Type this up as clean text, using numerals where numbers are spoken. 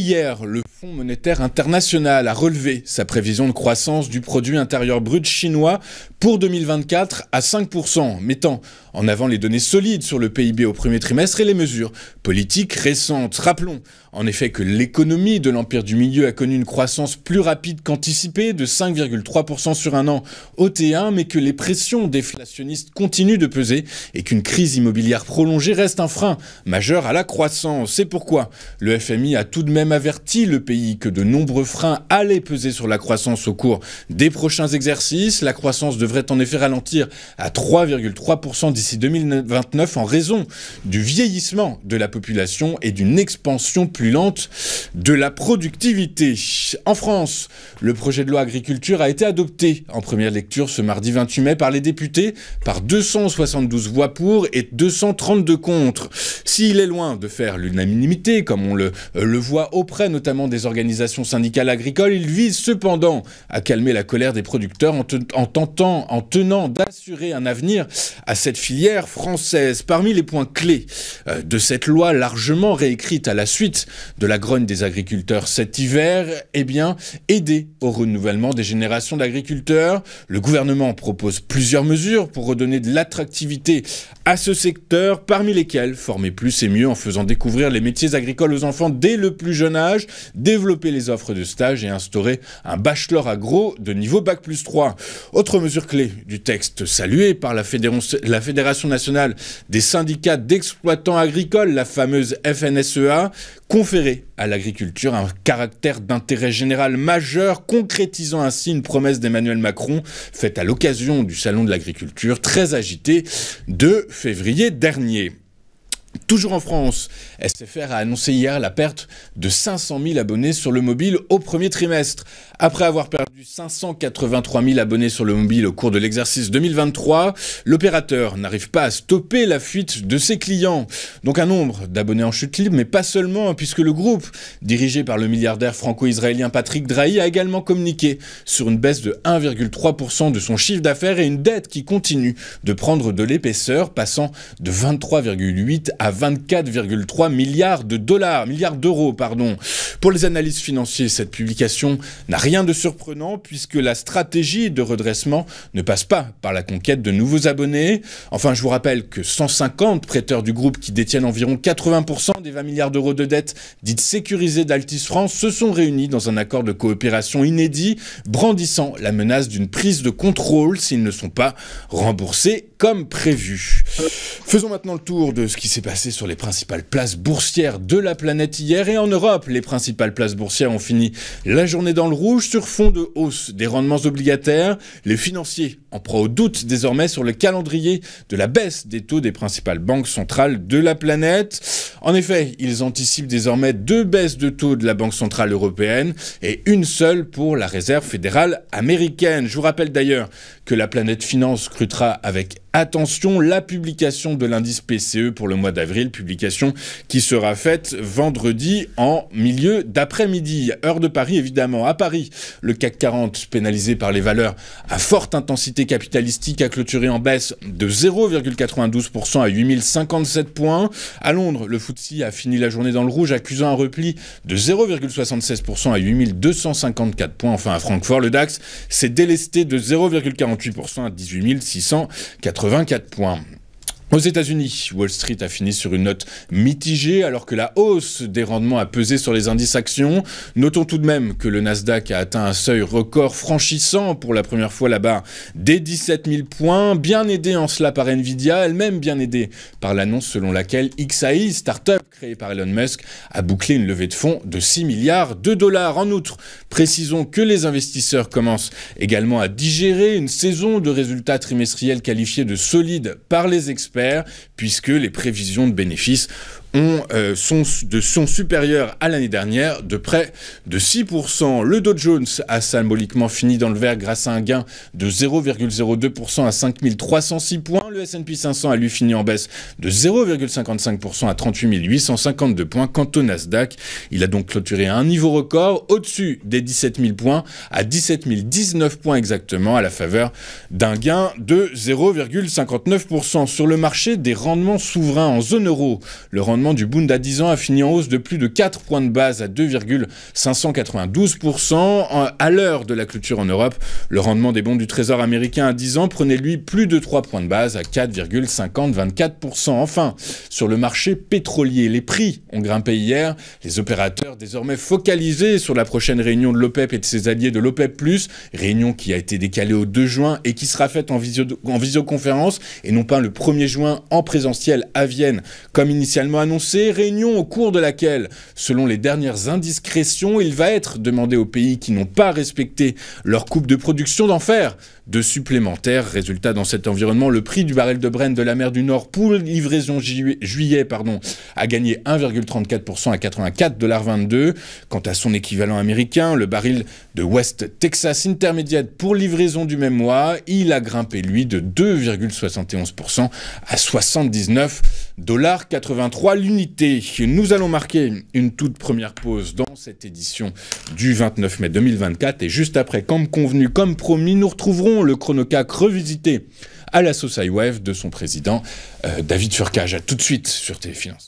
hier, le Fonds monétaire international a relevé sa prévision de croissance du produit intérieur brut chinois pour 2024 à 5%, mettant en avant les données solides sur le PIB au premier trimestre et les mesures politiques récentes. Rappelons en effet que l'économie de l'Empire du Milieu a connu une croissance plus rapide qu'anticipée de 5,3% sur un an au T1, mais que les pressions déflationnistes continuent de peser et qu'une crise immobilière prolongée reste un frein majeur à la croissance. C'est pourquoi le FMI a tout de même averti le pays que de nombreux freins allaient peser sur la croissance au cours des prochains exercices. La croissance devrait en effet ralentir à 3,3% d'ici 2029 en raison du vieillissement de la population et d'une expansion plus lente de la productivité. En France, le projet de loi agriculture a été adopté en première lecture ce mardi 28 mai par les députés par 272 voix pour et 232 contre. S'il est loin de faire l'unanimité, comme on le voit auprès notamment des organisations syndicales agricoles, il vise cependant à calmer la colère des producteurs en tenant d'assurer un avenir à cette filière française. Parmi les points clés de cette loi largement réécrite à la suite de la grogne des agriculteurs cet hiver, eh bien, aider au renouvellement des générations d'agriculteurs. Le gouvernement propose plusieurs mesures pour redonner de l'attractivité à ce secteur, parmi lesquelles former plus et mieux en faisant découvrir les métiers agricoles aux enfants dès le plus jeune âge, développer les offres de stage et instaurer un bachelor agro de niveau Bac+3. Autre mesure clé du texte saluée par la Fédération nationale des syndicats d'exploitants agricoles, la fameuse FNSEA, conférer à l'agriculture un caractère d'intérêt général majeur, concrétisant ainsi une promesse d'Emmanuel Macron faite à l'occasion du Salon de l'agriculture très agité de février dernier. Toujours en France, SFR a annoncé hier la perte de 500 000 abonnés sur le mobile au premier trimestre. Après avoir perdu 583 000 abonnés sur le mobile au cours de l'exercice 2023, l'opérateur n'arrive pas à stopper la fuite de ses clients. Donc un nombre d'abonnés en chute libre, mais pas seulement, puisque le groupe, dirigé par le milliardaire franco-israélien Patrick Drahi, a également communiqué sur une baisse de 1,3% de son chiffre d'affaires et une dette qui continue de prendre de l'épaisseur, passant de 23,8 à 24,3 milliards d'euros. Pour les analystes financiers, cette publication n'a rien de surprenant puisque la stratégie de redressement ne passe pas par la conquête de nouveaux abonnés. Enfin, je vous rappelle que 150 prêteurs du groupe qui détiennent environ 80% des 20 milliards d'euros de dettes dites sécurisées d'Altis France se sont réunis dans un accord de coopération inédit, brandissant la menace d'une prise de contrôle s'ils ne sont pas remboursés comme prévu. Faisons maintenant le tour de ce qui s'est passé sur les principales places boursières de la planète hier. Et en Europe, les principales places boursières ont fini la journée dans le rouge sur fond de hausse des rendements obligataires. Les financiers en proie au doute désormais sur le calendrier de la baisse des taux des principales banques centrales de la planète. En effet, ils anticipent désormais 2 baisses de taux de la Banque centrale européenne et une seule pour la Réserve fédérale américaine. Je vous rappelle d'ailleurs que la planète finance scrutera avec attention la publication de l'indice PCE pour le mois d'avril, publication qui sera faite vendredi en milieu d'après-midi, heure de Paris évidemment. À Paris, le CAC 40 pénalisé par les valeurs à forte intensité capitalistique a clôturé en baisse de 0,92% à 8057 points. À Londres, le FTSE a fini la journée dans le rouge, accusant un repli de 0,76% à 8254 points. Enfin, à Francfort, le DAX s'est délesté de 0,48% à 18 684 points. Aux États-Unis, Wall Street a fini sur une note mitigée alors que la hausse des rendements a pesé sur les indices actions. Notons tout de même que le Nasdaq a atteint un seuil record franchissant pour la première fois la barre des 17 000 points, bien aidé en cela par Nvidia, elle-même bien aidée par l'annonce selon laquelle XAI, start-up créée par Elon Musk, a bouclé une levée de fonds de 6 milliards de dollars. En outre, précisons que les investisseurs commencent également à digérer une saison de résultats trimestriels qualifiés de solides par les experts, puisque les prévisions de bénéfices sont supérieurs à l'année dernière de près de 6%. Le Dow Jones a symboliquement fini dans le vert grâce à un gain de 0,02% à 5306 points. Le S&P 500 a lui fini en baisse de 0,55% à 38 852 points. Quant au Nasdaq, il a donc clôturé à un niveau record au-dessus des 17 000 points, à 17 019 points exactement, à la faveur d'un gain de 0,59%. Sur le marché des rendements souverains en zone euro, le rendement du Bund à 10 ans a fini en hausse de plus de 4 points de base à 2,592%. À l'heure de la clôture en Europe, le rendement des bons du Trésor américain à 10 ans prenait lui plus de 3 points de base à 4,5024%. Enfin, sur le marché pétrolier, les prix ont grimpé hier. Les opérateurs désormais focalisés sur la prochaine réunion de l'OPEP et de ses alliés de l'OPEP+, réunion qui a été décalée au 2 juin et qui sera faite en visioconférence et non pas le 1er juin en présentiel à Vienne comme initialement annoncé. Réunion au cours de laquelle, selon les dernières indiscrétions, il va être demandé aux pays qui n'ont pas respecté leur coupe de production d'en faire de supplémentaires. Résultat, dans cet environnement, le prix du baril de Brent de la mer du Nord pour livraison juillet a gagné 1,34% à 84,22 $. Quant à son équivalent américain, le baril de West Texas Intermediate pour livraison du même mois, il a grimpé lui de 2,71% à 79,83 $ l'unité. Nous allons marquer une toute première pause dans cette édition du 29 mai 2024 et juste après, comme convenu, comme promis, nous retrouverons le chronocac revisité à la sauce iWave de son président David Furcage. À tout de suite sur Téléfinance.